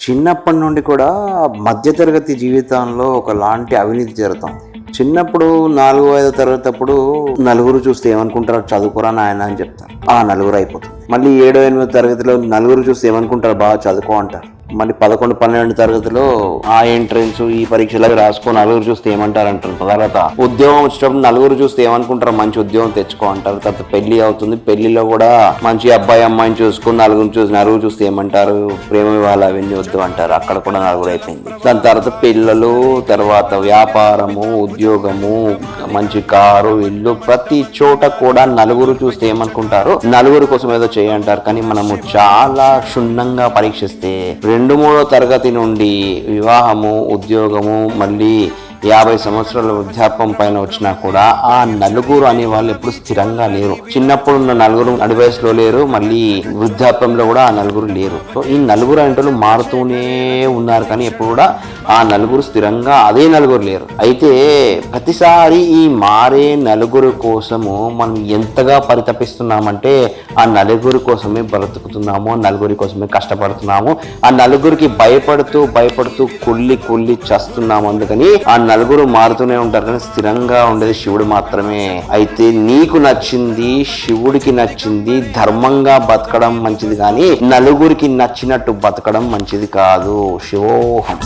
చిన్నప్పటి నుండి కూడా మధ్యతరగతి జీవితంలో ఒకలాంటి అవినీతి జరుగుతాం. చిన్నప్పుడు 4-5 తరగతి అప్పుడు నలుగురు చూస్తే ఏమనుకుంటారు, చదువుకోరా నాయన అని చెప్తారు. ఆ నలుగురు అయిపోతుంది. మళ్ళీ 7-8 తరగతిలో నలుగురు చూస్తే ఏమనుకుంటారు, బాగా చదువుకో అంటారు. మళ్ళీ 11-12 తరగతిలో ఆ ఎంట్రన్స్ ఈ పరీక్షలు రాసుకో నలుగురు చూస్తే ఏమంటారు అంటారు. తర్వాత ఉద్యోగం వచ్చేటప్పుడు నలుగురు చూస్తే ఏమనుకుంటారు, మంచి ఉద్యోగం తెచ్చుకో అంటారు. తర్వాత పెళ్లి అవుతుంది, పెళ్లిలో కూడా మంచి అబ్బాయి అమ్మాయిని చూసుకుని నలుగురు చూస్తే ఏమంటారు, ప్రేమ వివాహాలు అవన్నీ వద్దు అంటారు. అక్కడ కూడా నలుగురు అయిపోయింది. దాని తర్వాత పిల్లలు, తర్వాత వ్యాపారము, ఉద్యోగము, మంచి కారు, ఇల్లు, ప్రతి చోట కూడా నలుగురు చూస్తే ఏమనుకుంటారు, నలుగురు కోసం ఏదో చేయంటారు. కానీ మనము చాలా క్షుణ్ణంగా పరీక్షిస్తే 2-3 తరగతి నుండి వివాహము, ఉద్యోగము, మళ్ళీ 50 సంవత్సరాల వృద్ధాప్యం పైన వచ్చినా కూడా ఆ నలుగురు అనే వాళ్ళు ఎప్పుడు స్థిరంగా లేరు. చిన్నప్పుడు ఉన్న నలుగురు నడి వయసులో లేరు, మళ్ళీ వృద్ధాప్యంలో కూడా ఆ నలుగురు లేరు. సో ఈ నలుగురు అంటే మారుతూనే ఉన్నారు, కానీ ఎప్పుడు కూడా ఆ నలుగురు స్థిరంగా అదే నలుగురు లేరు. అయితే ప్రతిసారి ఈ మారే నలుగురు కోసము మనం ఎంతగా పరితపిస్తున్నామంటే ఆ నలుగురి కోసమే బ్రతుకుతున్నాము, నలుగురి కోసమే కష్టపడుతున్నాము, ఆ నలుగురికి భయపడుతూ కుళ్ళి చస్తున్నాము. అందుకని ఆ నలుగురు మారుతూనే ఉంటారు, కానీ స్థిరంగా ఉండేది శివుడు మాత్రమే. అయితే నీకు నచ్చింది, శివుడికి నచ్చింది ధర్మంగా బతకడం మంచిది, కానీ నలుగురికి నచ్చినట్టు బతకడం మంచిది కాదు. శివోహం.